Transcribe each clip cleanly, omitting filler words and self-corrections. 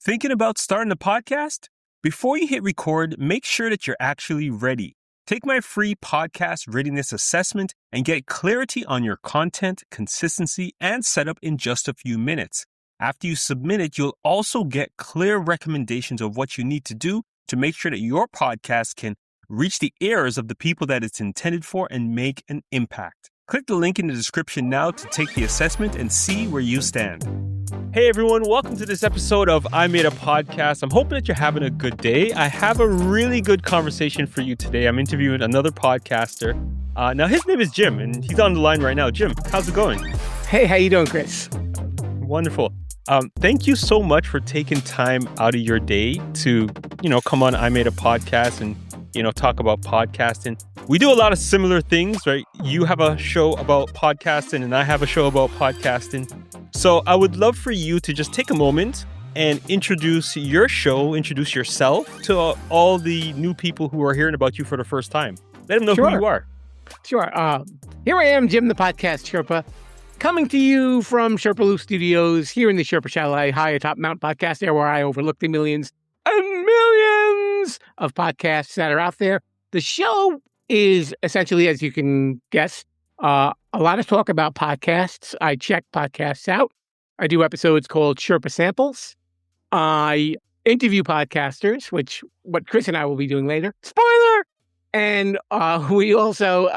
Thinking about starting a podcast? Before you hit record, make sure that you're actually ready. Take my free podcast readiness assessment and get clarity on your content, consistency, and setup in just a few minutes. After you submit it, you'll also get clear recommendations of what you need to do to make sure that your podcast can reach the ears of the people that it's intended for and make an impact. Click the link in the description now to take the assessment and see where you stand. Hey everyone, welcome to this episode of I Made a Podcast. I'm hoping that you're having a good day. I have a really good conversation for you today. I'm interviewing another podcaster. Now his name is Jim, and he's on the line right now. Jim, how's it going? Hey, how you doing, Chris? Wonderful. Thank you so much for taking time out of your day to, come on I Made a Podcast and, talk about podcasting. We do a lot of similar things, right? You have a show about podcasting and I have a show about podcasting. So I would love for you to just take a moment and introduce your show, introduce yourself to all the new people who are hearing about you for the first time. Let them know who you are. Sure. Here I am, Jim, the podcast Sherpa, coming to you from Sherpa Lou Studios here in the Sherpa Chalet, high atop Mount Podcast, there where I overlook the millions and millions of podcasts that are out there. The show is essentially, as you can guess, a lot of talk about podcasts. I check podcasts out. I do episodes called Sherpa Samples. I interview podcasters, what Chris and I will be doing later. Spoiler! And we also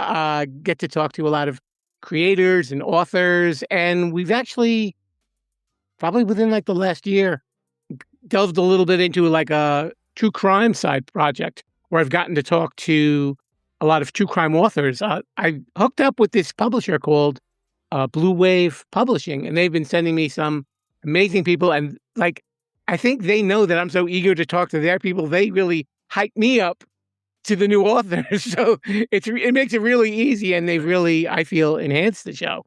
get to talk to a lot of creators and authors. And we've actually, probably within the last year, delved a little bit into a true crime side project where I've gotten to talk to a lot of true crime authors. I hooked up with this publisher called Blue Wave Publishing, and they've been sending me some amazing people. And I think they know that I'm so eager to talk to their people. They really hype me up to the new authors. So it makes it really easy, and they've really, I feel, enhanced the show.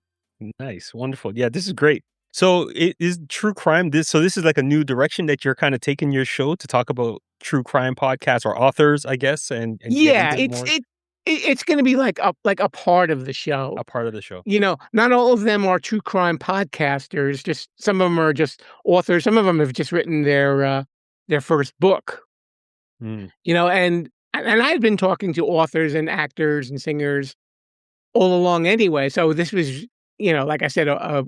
Nice. Wonderful. Yeah, this is great. So it is true crime. This is like a new direction that you're kind of taking your show to talk about true crime podcasts or authors, I guess. And yeah, it's going to be like a part of the show. A part of the show. Not all of them are true crime podcasters. Just some of them are just authors. Some of them have just written their first book. And I've been talking to authors and actors and singers all along anyway. So this was, like I said, a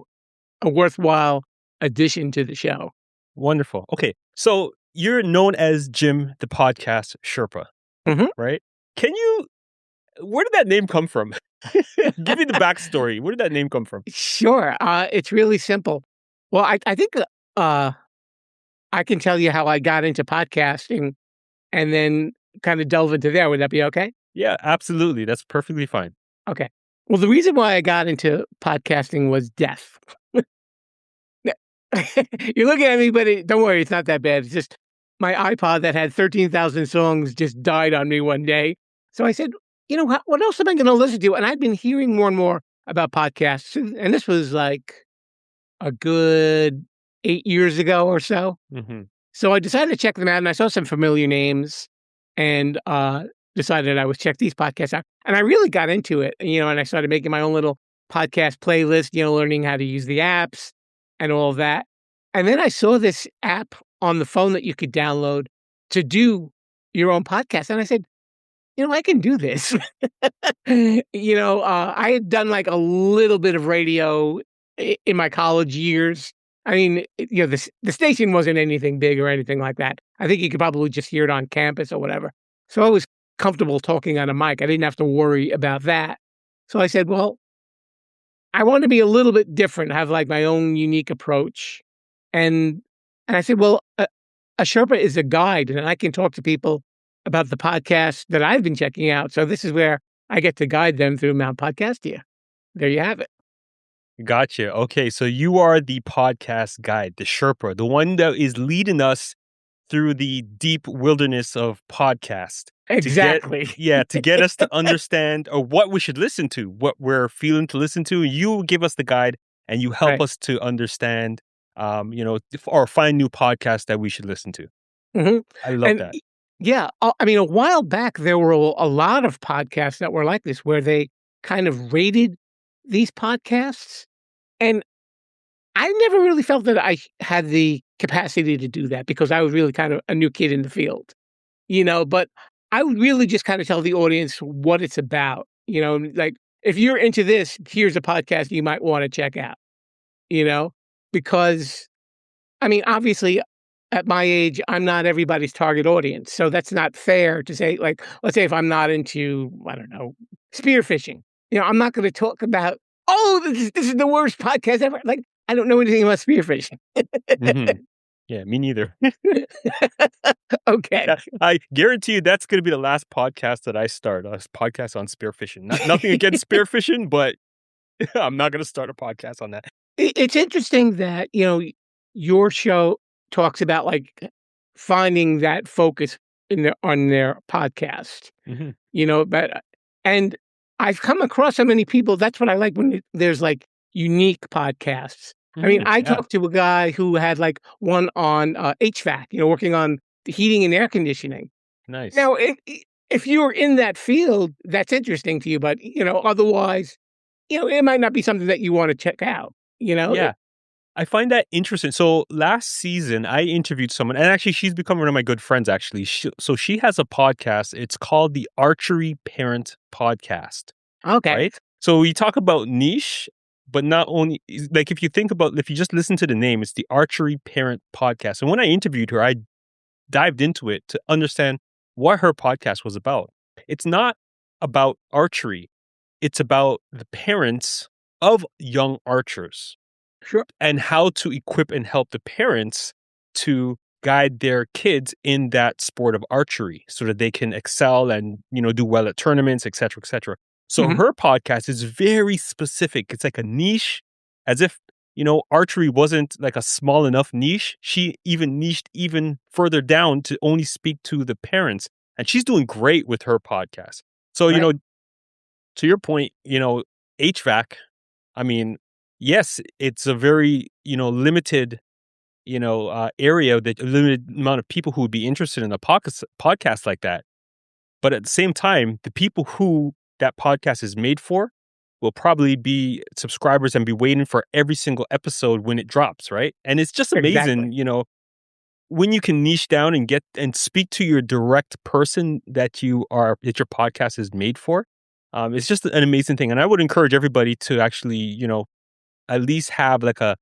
worthwhile addition to the show. Wonderful. Okay, so you're known as Jim, the podcast Sherpa, right? Where did that name come from? Give me the backstory. Where did that name come from? Sure. It's really simple. Well, I think I can tell you how I got into podcasting and then kind of delve into there. Would that be okay? Yeah, absolutely. That's perfectly fine. Okay. Well, the reason why I got into podcasting was death. You're looking at me, but don't worry, it's not that bad. It's just my iPod that had 13,000 songs just died on me one day. So I said, what else am I going to listen to? And I've been hearing more and more about podcasts. And this was like a good 8 years ago or so. Mm-hmm. So I decided to check them out, and I saw some familiar names and decided I would check these podcasts out. And I really got into it, and I started making my own little podcast playlist, learning how to use the apps and all of that. And then I saw this app on the phone that you could download to do your own podcast. And I said, I can do this. I had done a little bit of radio in my college years. I mean, the station wasn't anything big or anything like that. I think you could probably just hear it on campus or whatever. So I was comfortable talking on a mic. I didn't have to worry about that. So I said, well, I want to be a little bit different, have my own unique approach. And I said, well, a Sherpa is a guide, and I can talk to people about the podcast that I've been checking out. So this is where I get to guide them through Mount Podcastia. There you have it. Gotcha. Okay, so you are the podcast guide, the Sherpa, the one that is leading us through the deep wilderness of podcast. Exactly. To get us to understand what we should listen to, what we're feeling to listen to. You give us the guide, and you help us to understand, or find new podcasts that we should listen to. Mm-hmm. I love that. Yeah. A while back, there were a lot of podcasts that were like this, where they kind of rated these podcasts. And I never really felt that I had the capacity to do that because I was really kind of a new kid in the field, but I would really just kind of tell the audience what it's about, like if you're into this, here's a podcast you might want to check out, you know, because I mean, obviously at my age, I'm not everybody's target audience. So that's not fair to say, like, let's say if I'm not into, I don't know, spearfishing, I'm not going to talk about, oh, this is the worst podcast ever. Like, I don't know anything about spearfishing. Mhm. Yeah, me neither. Okay. Yeah, I guarantee you that's gonna be the last podcast that I start, a podcast on spearfishing. Nothing against spearfishing, but I'm not gonna start a podcast on that. It's interesting that, your show talks about like finding that focus on their podcast. Mhm. But and I've come across so many people. That's what I like when there's like unique podcasts. I mean, Mhm, I yeah, talked to a guy who had like one on HVAC, working on the heating and air conditioning. nice. Now, if you're in that field, that's interesting to you, but otherwise, it might not be something that you want to check out. You know, Yeah. I find that interesting. So last season, I interviewed someone, and actually, she's become one of my good friends. Actually, so she has a podcast. It's called the Archery Parent Podcast. okay, Right? So we talk about niche, but not only like if you just listen to the name, it's the Archery Parent Podcast. And when I interviewed her, I dived into it to understand what her podcast was about. It's not about archery. It's about the parents of young archers sure, and how to equip and help the parents to guide their kids in that sport of archery so that they can excel and do well at tournaments, etc., etc. So hmm her podcast is very specific. It's like a niche, as if archery wasn't like a small enough niche. She even niched even further down to only speak to the parents, and she's doing great with her podcast. So right, to your point, HVAC, I mean, yes, it's a very, limited, area, that a limited amount of people who would be interested in a podcast like that. But at the same time, the people who that podcast is made for will probably be subscribers and be waiting for every single episode when it drops, right? And it's just exactly. amazing, when you can niche down and get and speak to your direct person that your podcast is made for. It's just an amazing thing, and I would encourage everybody to actually, at least have like a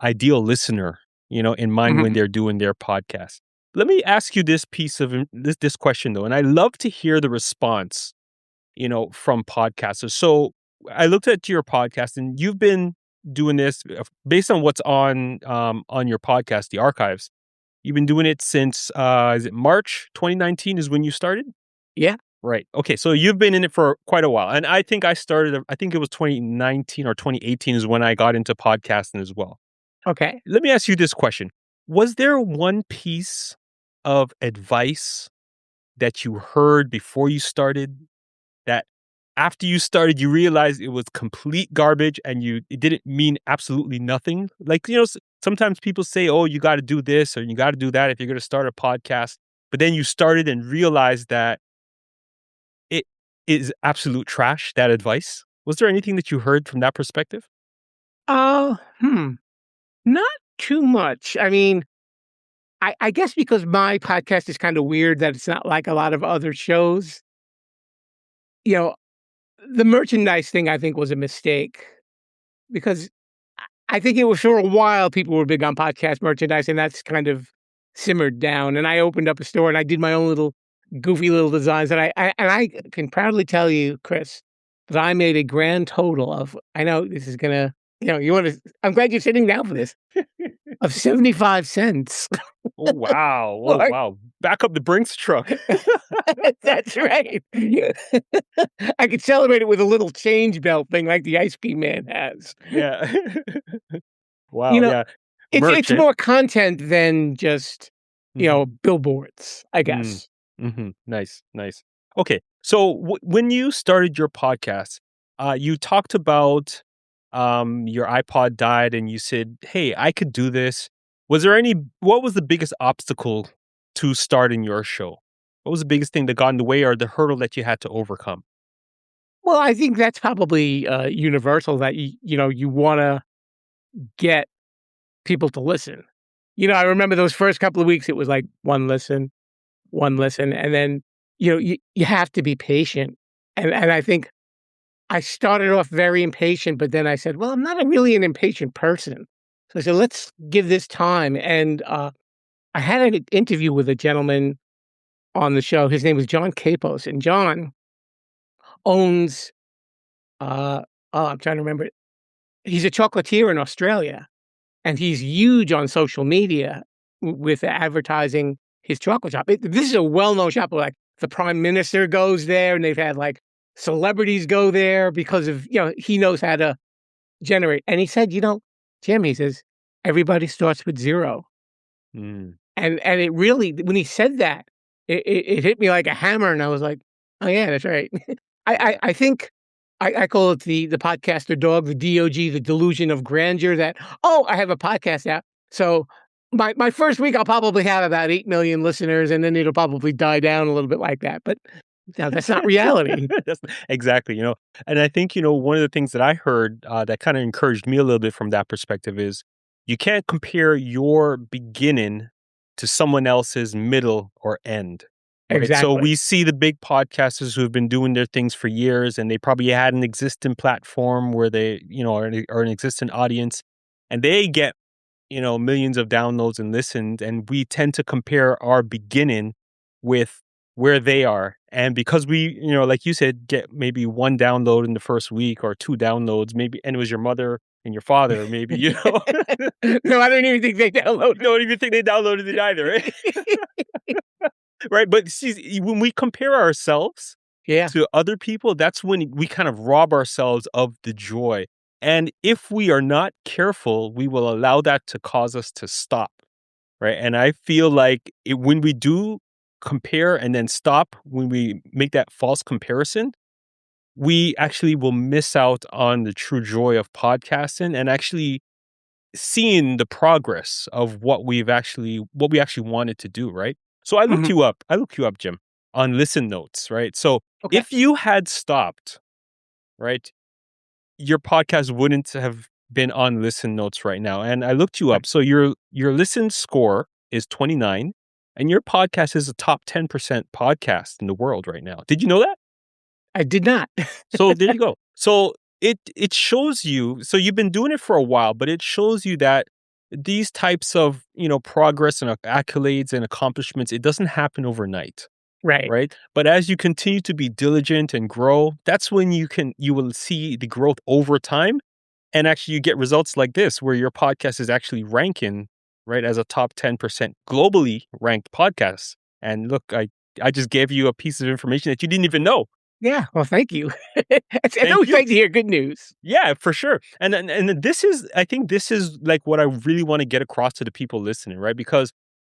ideal listener, in mind when hmm they're doing their podcast. Let me ask you this piece of this question though, and I love to hear the response, from podcasters. So I looked at your podcast, and you've been doing this based on what's on your podcast, the archives. You've been doing it since is it March 2019 is when you started? Yeah. Right. Okay. So you've been in it for quite a while. And I think I think it was 2019 or 2018 is when I got into podcasting as well. Okay. Let me ask you this question. Was there one piece of advice that you heard before you started that after you started, you realized it was complete garbage and it didn't mean absolutely nothing? Like, sometimes people say, oh, you got to do this or you got to do that if you're going to start a podcast. But then you started and realized that it is absolute trash, that advice. Was there anything that you heard from that perspective? Uh, hmm. Not too much. I mean, I guess because my podcast is kind of weird that it's not like a lot of other shows. You know, the merchandise thing I think was a mistake because I think it was for a while people were big on podcast merchandise and that's kind of simmered down. And I opened up a store and I did my own little goofy little designs and I can proudly tell you, Chris, that I made a grand total of I know this is gonna you want to I'm glad you're sitting down for this of 75 cents. Oh, wow. Oh, Or wow. Back up the Brinks truck. that's right. I could celebrate it with a little change belt thing like the ice cream man has. Yeah. You Wow, know, yeah. it's Merch, eh? more content than just, Mhm. billboards, I Mm. guess. Mhm. Nice, nice. Okay, so when you started your podcast, you talked about, your iPod died and you said, "Hey, I could do this." What was the biggest obstacle to starting your show? What was the biggest thing that got in the way or the hurdle that you had to overcome? Well, I think that's probably, universal that you wanna get people to listen. I remember those first couple of weeks, it was like one listen, and then, you have to be patient. And I think I started off very impatient, but then I said, "Well, I'm not really an impatient person." So I said, "Let's give this time." And, I had an interview with a gentleman on the show. His name was John Capos, and John owns, I'm trying to remember it. He's a chocolatier in Australia, and he's huge on social media with advertising his chocolate shop. This is a well-known shop, like, the prime minister goes there, and they've had, like, celebrities go there because of, he knows how to generate. And he said, "Jim," he says, "everybody starts with 0." Mm. And it really, when he said that, it hit me like a hammer, and I was like, "Oh, yeah, that's right." I think I call it the podcaster dog, the DOG, the delusion of grandeur that, "Oh, I have a podcast out." So my first week, I'll probably have about 8 million listeners, and then it'll probably die down a little bit like that, but, that's not reality. That's exactly, and I think, one of the things that I heard that kind of encouraged me a little bit from that perspective is you can't compare your beginning to someone else's middle or end. Right. So Exactly. we see the big podcasters who have been doing their things for years and they probably had an existing platform where they, are an existing audience and they get, millions of downloads and listens. And we tend to compare our beginning with where they are. And because we, like you said, get maybe one download in the first week or two downloads, maybe, and it was your mother and your father, maybe, No, I don't even think they downloaded don't even think they downloaded it either. Right. it. Right, but see, when we compare ourselves Yeah. to other people, that's when we kind of rob ourselves of the joy. And if we are not careful, we will allow that to cause us to stop, right? And I feel like when we do compare and then stop, when we make that false comparison, we actually will miss out on the true joy of podcasting and actually seeing the progress of what we actually wanted to do, right? So Mhm. I looked you up, Jim, on listen notes, right? So Okay. if you had stopped, right, your podcast wouldn't have been on listen notes right now. And I looked you Right. up. So your listen score is 29 and your podcast is a top 10% podcast in the world right now. Did you know that? I did not. So there you go. So it shows you, so you've been doing it for a while, but it shows you that these types of, progress and accolades and accomplishments, it doesn't happen overnight, Right. right? But as you continue to be diligent and grow, that's when you will see the growth over time. And actually you get results like this, where your podcast is actually ranking, right, as a top 10% globally ranked podcast. And look, I just gave you a piece of information that you didn't even know. Yeah. Well, thank you. It's Thank always you. nice to hear good news. Yeah, for sure. And this is, I think this is like what I really want to get across to the people listening, right? Because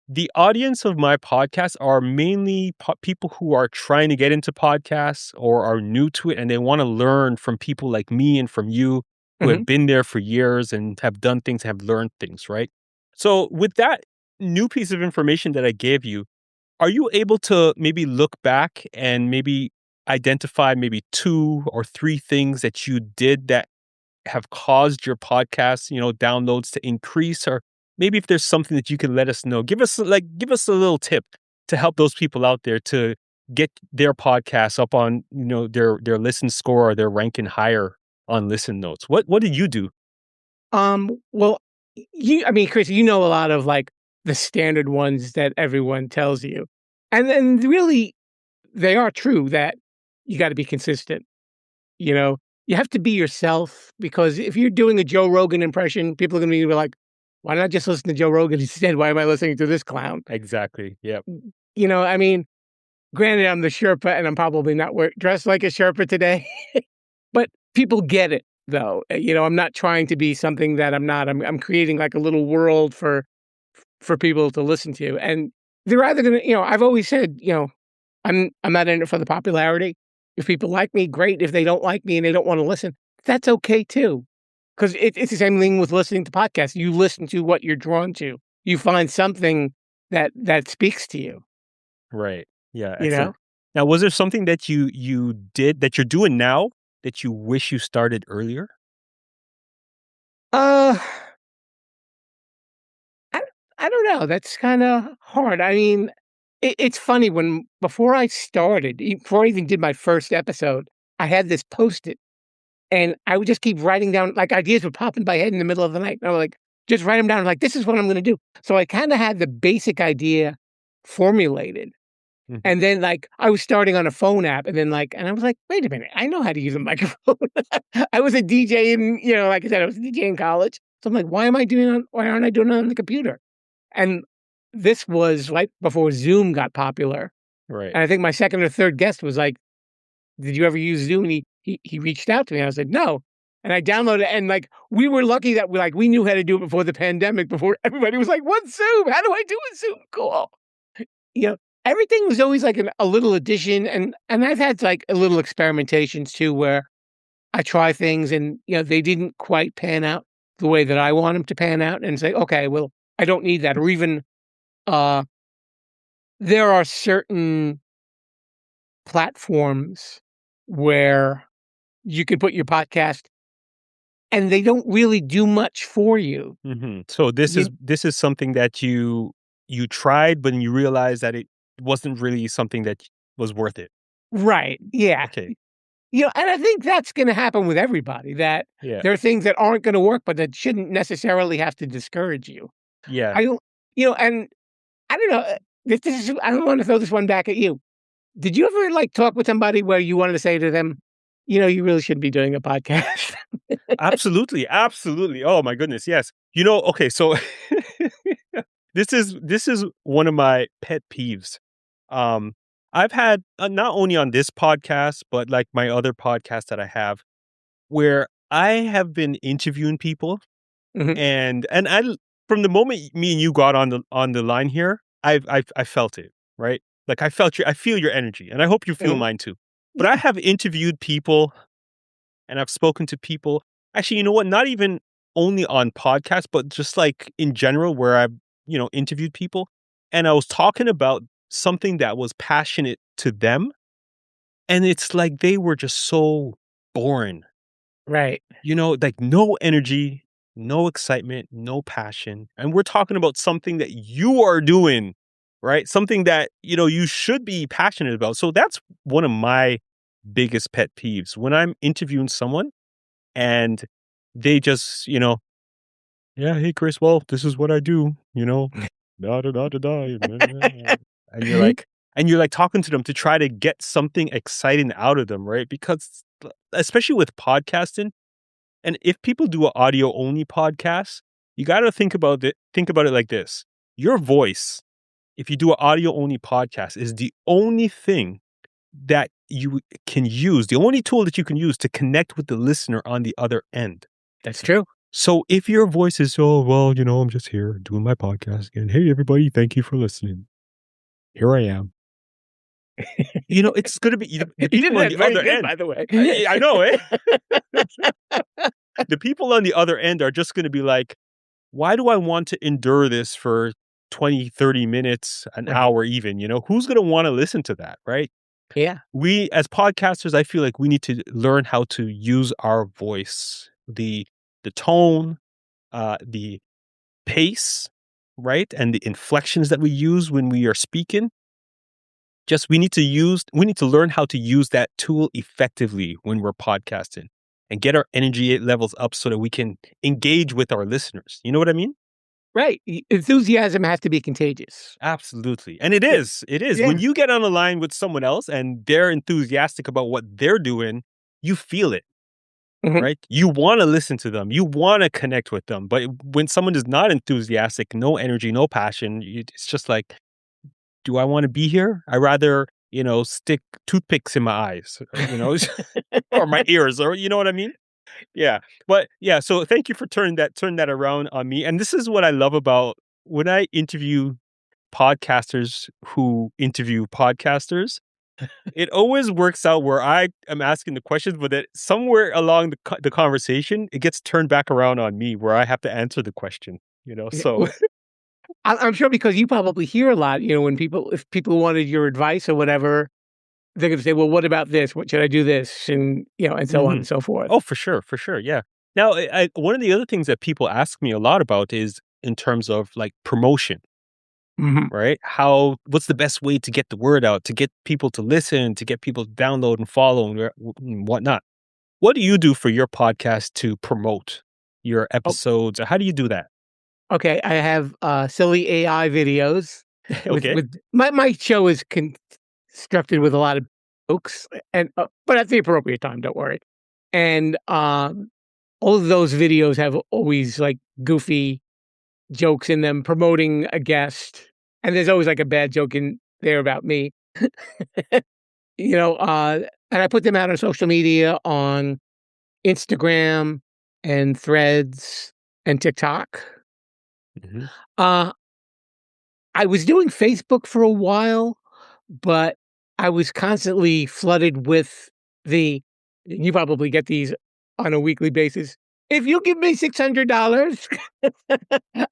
the audience of my podcast are mainly people who are trying to get into podcasts or are new to it, and they want to learn from people like me and from you who Mhm. have been there for years and have done things, have learned things, right? So with that new piece of information that I gave you, are you able to maybe look back and maybe identify maybe two or three things that you did that have caused your podcast, downloads to increase? Or maybe if there's something that you can let us know, give us a little tip to help those people out there to get their podcasts up on, their listen score or their ranking higher on listen notes. What did you do? Well, I mean, Chris, you know a lot of, like, the standard ones that everyone tells you. And then really, they are true that you gotta be consistent, you know? You have to be yourself, because if you're doing a Joe Rogan impression, people are gonna be like, "Why not just listen to Joe Rogan instead? Why am I listening to this clown?" Exactly. Yep. I mean, granted, I'm the Sherpa, and I'm probably not dressed like a Sherpa today, but people get it, though. I'm not trying to be something that I'm not. I'm creating, like, a little world for people to listen to, and they're either gonna, I've always said, I'm not in it for the popularity. If people like me, great. If they don't like me and they don't wanna listen, that's okay too. 'Cause it's the same thing with listening to podcasts. You listen to what you're drawn to. You find something that speaks to you, Right. Yeah. you Excellent. know? Now, was there something that you did that you're doing now that you wish you started earlier? Uh, I I don't know. That's kind of hard. I mean, it's funny before I started, before I even did my first episode, I had this Post-it, and I would just keep writing down like ideas would pop in my head in the middle of the night. And I would like just write them down. Like this is what I'm going to do. So I kind of had the basic idea formulated. Mhm. And then, like, I was starting on a phone app, and then, like, and I was like, "Wait a minute, I know how to use a microphone." I was a DJ in, like I said, I was a DJ in college. So I'm like, why aren't I doing it on the computer? And this was right before Zoom got popular. Right. And I think my second or third guest was like, "Did you ever use Zoom?" And he reached out to me. I said, "No." And I downloaded it, and like we were lucky that we knew how to do it before the pandemic, before everybody was like, "What's Zoom? How do I do a Zoom call?" You know, everything was always like a little addition, and I've had like a little experimentations too, where I try things and they didn't quite pan out the way that I want them to pan out, and say, okay, well, I don't need that, or even uh, there are certain platforms where you can put your podcast, and they don't really do much for you. So this You, is something that you tried, but you realized that it wasn't really something that was worth it. right? Yeah, Okay. and I think that's going to happen with everybody. That Yeah. there are things that aren't going to work, but that shouldn't necessarily have to discourage you. Yeah. I don't, and I don't know. This is. I don't want to throw this one back at you. Did you ever like talk with somebody where you wanted to say to them, you really shouldn't be doing a podcast? Absolutely. Absolutely. Oh my goodness. Yes. Okay, so this is one of my pet peeves. Um I've had not only on this podcast, but like my other podcast that I have, where I have been interviewing people. Mhm. And from the moment me and you got on the line here, I felt it, right? Like I feel your energy, and I hope you feel Mhm. mine too. But I Yeah. have interviewed people, and I've spoken to people. Actually, you know what? Not even only on podcasts, but just like in general, where I've interviewed people, and I was talking about something that was passionate to them, and it's like they were just so boring. Right. Like no energy, no excitement, no passion. And we're talking about something that you are doing, right? Something that, you should be passionate about. So that's one of my biggest pet peeves when I'm interviewing someone and they just, yeah, hey, Chris, well, this is what I do, da da da da da. And you're like talking to them to try to get something exciting out of them, right? Because especially with podcasting, and if people do an audio only podcast, you got to think about it like this. Your voice, if you do an audio only podcast, is the only thing that you can use, the only tool that you can use to connect with the listener on the other end. That's true. So if your voice is, oh, well, I'm just here doing my podcast again. Hey, everybody, thank you for listening. Here I am. It's going to be the You did people on that the very other good, end. by the way. I know, eh? The people on the other end are just going to be like, why do I want to endure this for 20, 30 minutes, an Right. hour even, who's going to want to listen to that, right? Yeah. We as podcasters, I feel like we need to learn how to use our voice, the tone, the pace, right? And the inflections that we use when we are speaking. Just we need to learn how to use that tool effectively when we're podcasting and get our energy levels up so that we can engage with our listeners. You know what I mean? Right. Enthusiasm has to be contagious. Absolutely. And it Yeah. is. It is. When Yeah. you get on a line with someone else and they're enthusiastic about what they're doing, you feel it, Mhm. right? You want to listen to them. You want to connect with them. But when someone is not enthusiastic, no energy, no passion, it's just like, do I want to be here? I rather, stick toothpicks in my eyes, or my ears, or you know what I mean? Yeah. But yeah, so thank you for turning that around on me. And this is what I love about when I interview podcasters who interview podcasters. It always works out where I am asking the questions, but that somewhere along the conversation, it gets turned back around on me where I have to answer the question, Yeah. so I'm sure because you probably hear a lot, when if people wanted your advice or whatever, they're going to say, well, what about this? What should I do this? And, and so on Mhm. and so forth. Oh, for sure, yeah. Now, one of the other things that people ask me a lot about is in terms of like promotion, Mhm. right? What's the best way to get the word out, to get people to listen, to get people to download and follow and whatnot? What do you do for your podcast to promote your Oh, episodes? How do you do that? okay. I have silly AI videos Okay. with my show is constructed with a lot of jokes and but at the appropriate time. Don't worry. And all of those videos have always like goofy jokes in them promoting a guest, and there's always like a bad joke in there about me. You know, and I put them out on social media on Instagram and Threads and TikTok. Mhm. Uh, I was doing Facebook for a while, but I was constantly flooded with the you probably get these on a weekly basis. If you give me $600,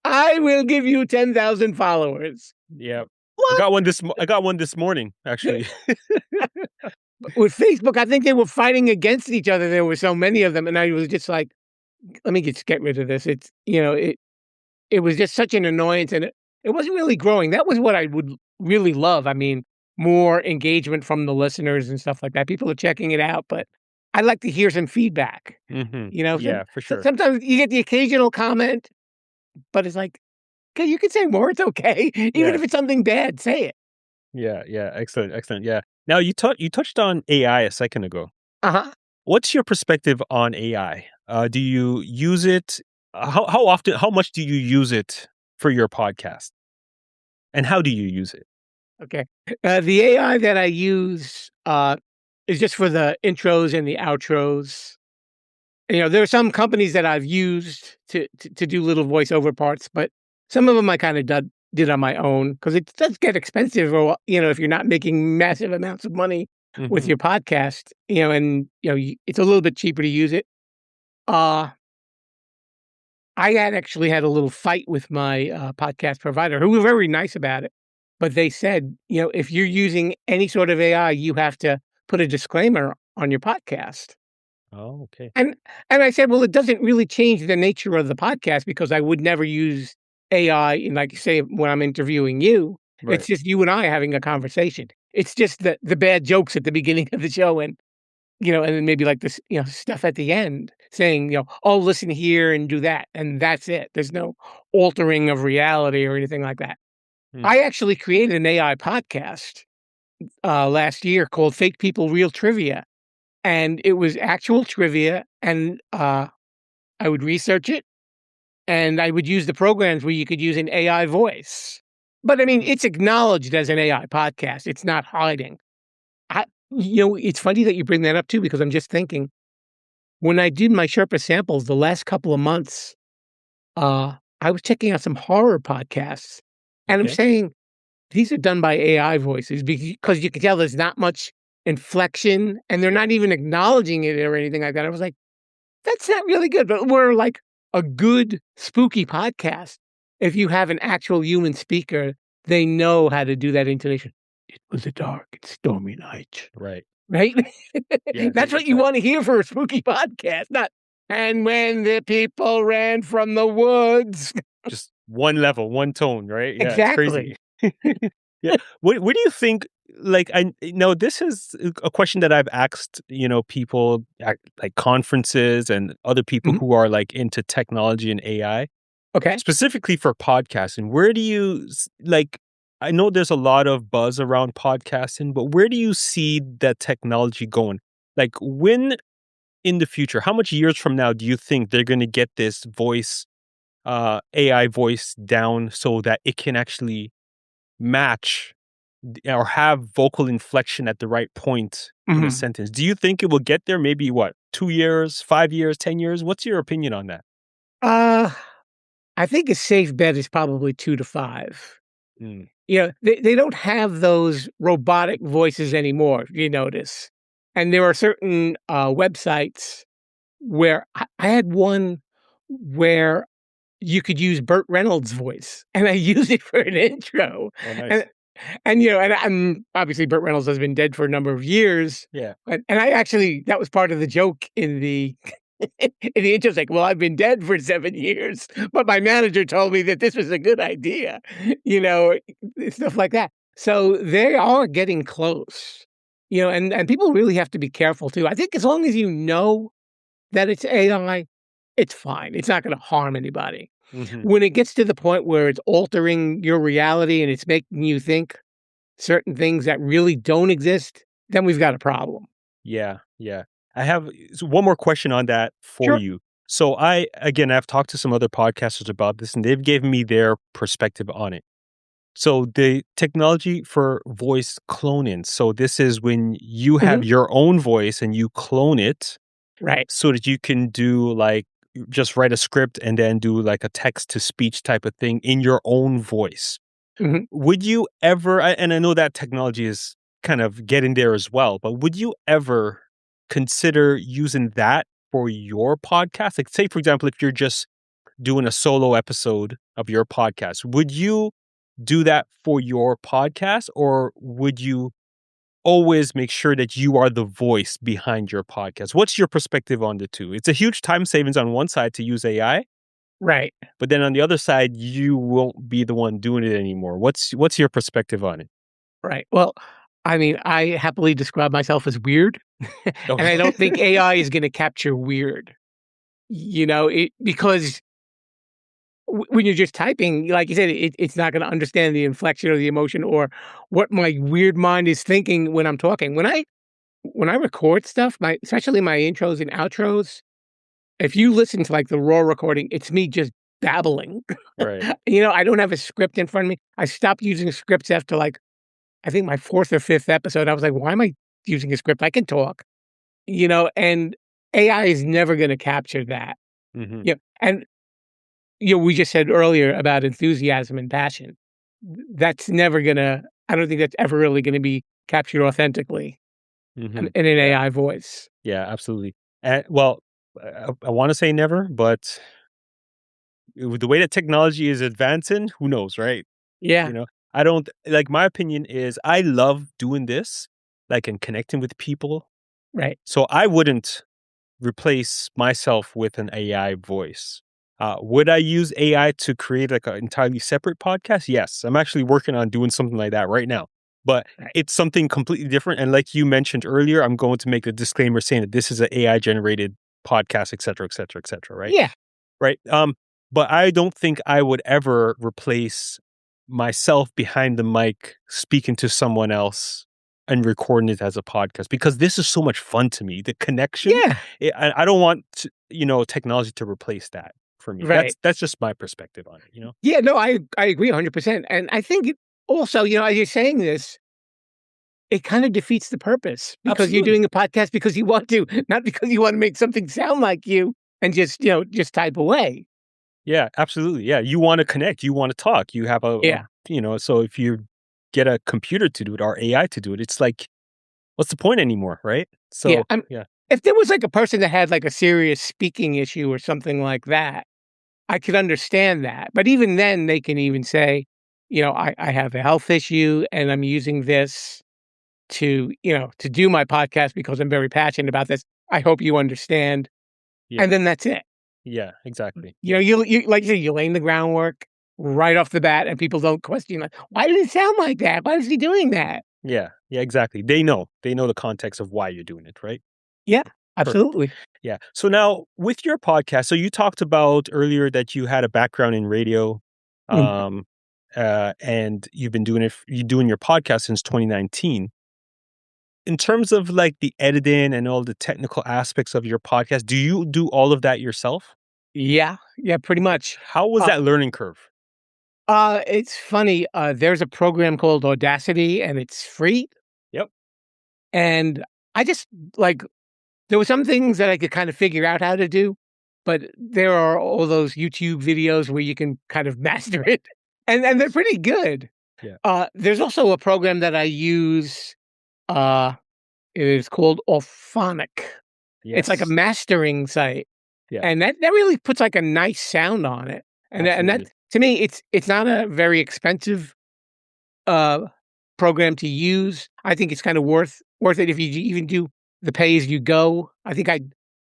I will give you 10,000 followers. Yeah. What? I got one this morning, actually. With Facebook, I think they were fighting against each other. There were so many of them, and I was just like, "Let me just get rid of this." It's it was just such an annoyance, and it wasn't really growing. That was what I would really love. I mean, more engagement from the listeners and stuff like that. People are checking it out, but I'd like to hear some feedback. Mhm. You know, Yeah, for sure. sometimes you get the occasional comment, but it's like, okay, you can say more. It's okay, even Yeah. if it's something bad. Say it. Yeah, yeah. Excellent, excellent. Yeah. Now you touched on AI a second ago. Uh huh. What's your perspective on AI? Do you use it? How often? How much do you use it for your podcast? And how do you use it? Okay. The AI that I use is just for the intros and the outros. You know, there are some companies that I've used to do little voiceover parts, but some of them I kind of did on my own because it does get expensive. Or if you're not making massive amounts of money with Mhm. your podcast, and it's a little bit cheaper to use it. Uh I had actually had a little fight with my podcast provider, who were very nice about it, but they said, if you're using any sort of AI, you have to put a disclaimer on your podcast. Oh, okay. And I said, "Well, it doesn't really change the nature of the podcast because I would never use AI in, like, say, when I'm interviewing you. It's Right. just you and I having a conversation. It's just the bad jokes at the beginning of the show and then maybe like this, stuff at the end saying, "Oh, listen here and do that." And that's it. There's no altering of reality or anything like that. Mm. I actually created an AI podcast last year called Fake People Real Trivia. And it was actual trivia, and I would research it, and I would use the programs where you could use an AI voice. But I mean, it's acknowledged as an AI podcast. It's not hiding. It's funny that you bring that up too, because I'm just thinking when I did my Sherpa samples the last couple of months, I was checking out some horror podcasts, and I'm Okay. saying these are done by AI voices because you can tell there's not much inflection, and they're Yeah. not even acknowledging it or anything like that. I was like, that's not really good, but we're like a good spooky podcast. If you have an actual human speaker, they know how to do that intonation. It was a dark and stormy night, Right. right? Yeah. That's what you want to hear for a spooky podcast, not. And when the people ran from the woods, Just one level, one tone, right? Yeah, it's crazy. exactly. Yeah. What do you think? Like, I know this is a question that I've asked, people at like conferences and other people Mhm. who are like into technology and AI, Okay. specifically for podcasting. Where do you like? I know there's a lot of buzz around podcasting, but where do you see that technology going? Like, when in the future, how much years from now do you think they're going to get this AI voice down so that it can actually match or have vocal inflection at the right point in a Mhm. sentence? Do you think it will get there? Maybe what, 2 years, 5 years, 10 years? What's your opinion on that? Uh, I think a safe bet is probably 2 to 5. Mm, They don't have those robotic voices anymore, if you notice. And there are certain, websites where I had one where you could use Burt Reynolds' voice, and I used it for an intro. oh, And nice. and I'm obviously, Burt Reynolds has been dead for a number of years, Yeah. and I actually that was part of the joke in the And the agent's like, well, I've been dead for 7 years, but my manager told me that this was a good idea, stuff like that. So they are getting close, and people really have to be careful too. I think as long as you know that it's AI, it's fine. It's not going to harm anybody. Hmm. When it gets to the point where it's altering your reality and it's making you think certain things that really don't exist, then we've got a problem. Yeah, yeah. I have one more question on that for Sure. you. So I've talked to some other podcasters about this and they've given me their perspective on it. So the technology for voice cloning. So this is when you Hmm. have your own voice and you clone it Right. so that you can do like just write a script and then do like a text to speech type of thing in your own voice. Hmm. Would you ever, and I know that technology is kind of getting there as well, but would you ever consider using that for your podcast? Like, say, for example, if you're just doing a solo episode of your podcast, would you do that for your podcast or would you always make sure that you are the voice behind your podcast? What's your perspective on the two? It's a huge time savings on one side to use AI, Right. but then on the other side, you won't be the one doing it anymore. What's your perspective on it? Right. Well, I mean, I happily describe myself as weird, and I don't think Okay. AI is going to capture weird. Because when you're just typing, like you said, it's not going to understand the inflection or the emotion or what my weird mind is thinking when I'm talking. When I record stuff, especially my intros and outros, if you listen to like the raw recording, it's me just babbling. Right. I don't have a script in front of me. I stopped using scripts after like I think my fourth or fifth episode. I was like, why am I using a script? I can talk, and AI is never going to capture that. Mhm. And we just said earlier about enthusiasm and passion. That's never gonna. I don't think that's ever really going to be captured authentically Mhm. in an Yeah. AI voice. Yeah, absolutely. Well, I wanna say never, but with the way that technology is advancing, who knows, right? Yeah. You know? I don't like, my opinion is I love doing this, like, and connecting with people, Right. so I wouldn't replace myself with an AI voice. Would I use AI to create like an entirely separate podcast? Yes, I'm actually working on doing something like that right now. But Right. it's something completely different. And like you mentioned earlier, I'm going to make a disclaimer saying that this is an AI generated podcast, et cetera, et cetera, et cetera. Right. Yeah. Right. But I don't think I would ever replace myself behind the mic speaking to someone else and recording it as a podcast because this is so much fun to me. The connection, Yeah. I don't want technology to replace that for me. Right. That's just my perspective on it. Yeah. No, I agree 100%. And I think also, as you're saying this, it kind of defeats the purpose because you're Absolutely. doing a podcast because you want to, not because you want to make something sound like you and just type away. Yeah, absolutely. Yeah, you want to connect, you want to talk, you have Yeah. so if you get a computer to do it or AI to do it, it's like, what's the point anymore, right? Yeah. So yeah, If there was like a person that had like a serious speaking issue or something like that, I could understand that. But even then, they can even say, I have a health issue and I'm using this to do my podcast because I'm very passionate about this. I hope you understand. yeah, And then that's it. yeah, exactly. You like you said, you're laying the groundwork right off the bat, and people don't question like, why did it sound like that? Why is he doing that? Yeah, yeah, exactly. They know the context of why you're doing it, right? Yeah, Perfect. absolutely. Yeah. So now with your podcast, so you talked about earlier that you had a background in radio, Mhm. um, and you've been doing you're doing your podcast since 2019. In terms of like the editing and all the technical aspects of your podcast, do you do all of that yourself? Yeah, yeah, pretty much. How was Uh, that learning curve? it's funny. There's a program called Audacity, and it's free. Yep. And I just like there were some things that I could kind of figure out how to do, but there are all those YouTube videos where you can kind of master it, and they're pretty good. Yeah. There's also a program that I use. Uh, it is called Orphonic. It's like a Yes. mastering site, Yeah. and that really puts like a nice sound on it. And that Absolutely. to me, it's not a very expensive uh program to use. I think it's kind of worth it if you even do the pay as you go. I think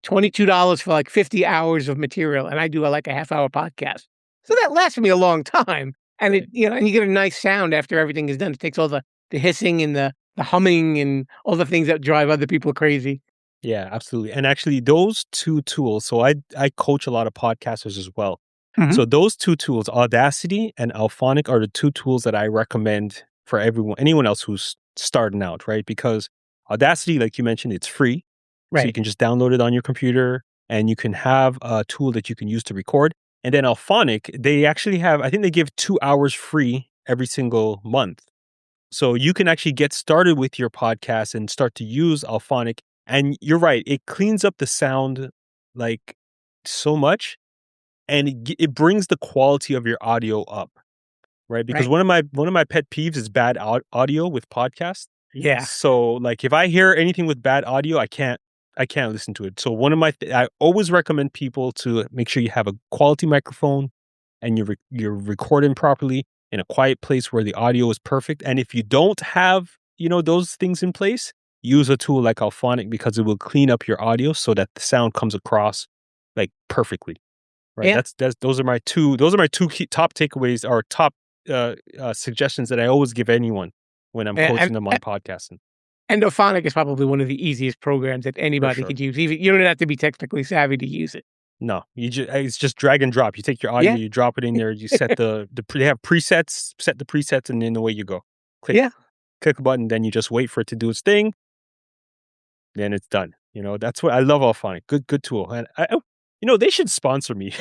$22 for like 50 hours of material, and I do like a half-hour podcast. So that lasts me a long time, and and you get a nice sound after everything is done. It takes all the hissing and the humming and all the things that drive other people crazy. Yeah, absolutely. And actually, those two tools, so I coach a lot of podcasters as well. Mhm. So those two tools, Audacity and Alphonic, are the two tools that I recommend for anyone else who's starting out, right? Because Audacity, like you mentioned, it's free. So you Right. can just download it on your computer and you can have a tool that you can use to record. And then Alphonic, they actually have, I think they give 2 hours free every single month. So you can actually get started with your podcast and start to use Alphonic. And you're right, it cleans up the sound like so much, and it brings the quality of your audio up, right? Because Right. one of my pet peeves is bad audio with podcasts. Yeah. So like if I hear anything with bad audio, I can't listen to it. So I always recommend people to make sure you have a quality microphone and you're recording properly in a quiet place where the audio is perfect. And if you don't have, those things in place, use a tool like Alphonic because it will clean up your audio so that the sound comes across like perfectly. Right. Yeah. Those are my two top takeaways or top suggestions that I always give anyone when I'm coaching them on podcasting. And Alphonic is probably one of the easiest programs that For anybody sure. could use. Even you don't have to be technically savvy to use it. No, it's just drag and drop. You take your audio, Yeah. you drop it in there, you set they have presets, set the presets, and then away you go. Yeah. Click a button, then you just wait for it to do its thing. Then it's done. That's what I love Alphonic. Good tool. And they should sponsor me.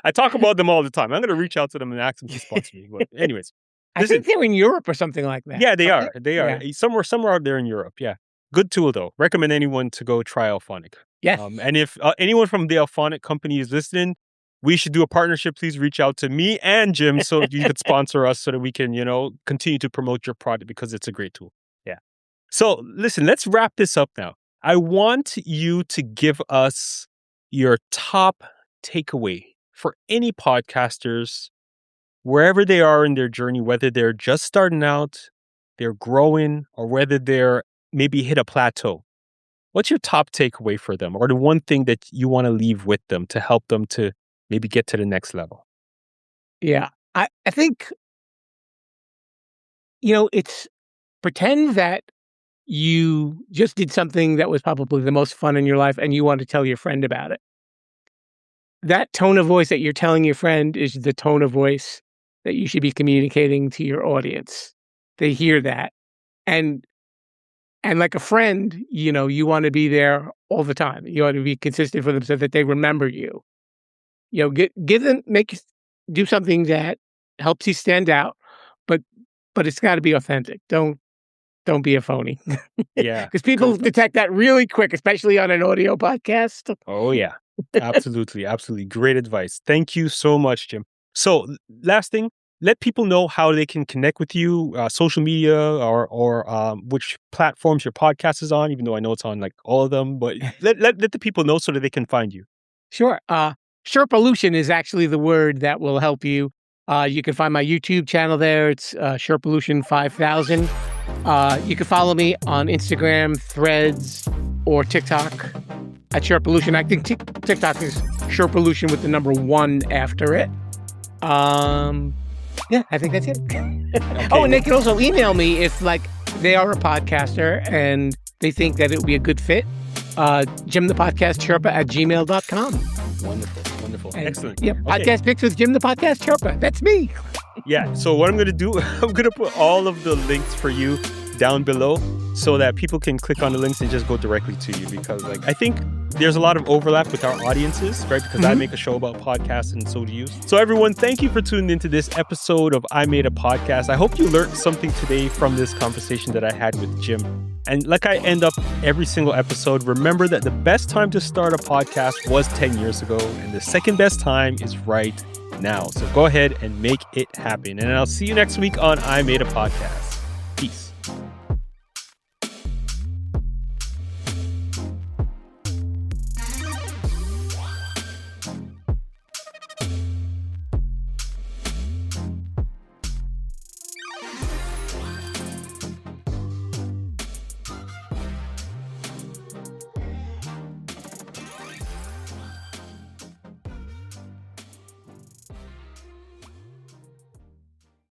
I talk about them all the time. I'm going to reach out to them and ask them to sponsor me. But anyways, I think they're in Europe or something like that. yeah, they aren't are. They are Yeah. somewhere out there in Europe. Yeah, good tool though. Recommend anyone to go try Alphonic. Yes. And if anyone from the Alphonic company is listening, we should do a partnership. Please reach out to me and Jim so you could sponsor us so that we can, continue to promote your product because it's a great tool. Yeah. So listen, let's wrap this up now. I want you to give us your top takeaway for any podcasters, wherever they are in their journey, whether they're just starting out, they're growing, or whether they're maybe hit a plateau. What's your top takeaway for them, or the one thing that you want to leave with them to help them to maybe get to the next level? Yeah. I think, it's pretend that you just did something that was probably the most fun in your life and you want to tell your friend about it. That tone of voice that you're telling your friend is the tone of voice that you should be communicating to your audience. They hear that. And like a friend, you want to be there all the time. You want to be consistent for them so that they remember you. Give them, do something that helps you stand out, but it's got to be authentic. Don't be a phony. Yeah. Because people detect that really quick, especially on an audio podcast. Oh, yeah. Absolutely. Absolutely. Great advice. Thank you so much, Jim. So last thing, let people know how they can connect with you, social media or which platforms your podcast is on, even though I know it's on like all of them, but let the people know so that they can find you. Sure. Sherpalution is actually the word that will help you. You can find my YouTube channel there. It's Sherpalution 5000. You can follow me on Instagram, Threads, or TikTok at Sherpalution. I think TikTok is Sherpalution with the number 1 after it. Yeah, I think that's it. Okay. Oh, and they can also email me if they are a podcaster and they think that it would be a good fit. JimThePodcastSherpa@gmail.com. Wonderful. Excellent. Yep. Okay. Podcast Picks with Jim the Podcast Sherpa. That's me. Yeah. So what I'm going to do, I'm going to put all of the links for you down below so that people can click on the links and just go directly to you, because I think there's a lot of overlap with our audiences, right? Because I make a show about podcasts and so do you. So everyone, thank you for tuning into this episode of I Made a Podcast. I hope you learned something today from this conversation that I had with Jim. And like I end up every single episode, remember that the best time to start a podcast was 10 years ago, and the second best time is right now. So go ahead and make it happen. And I'll see you next week on I Made a Podcast. Peace.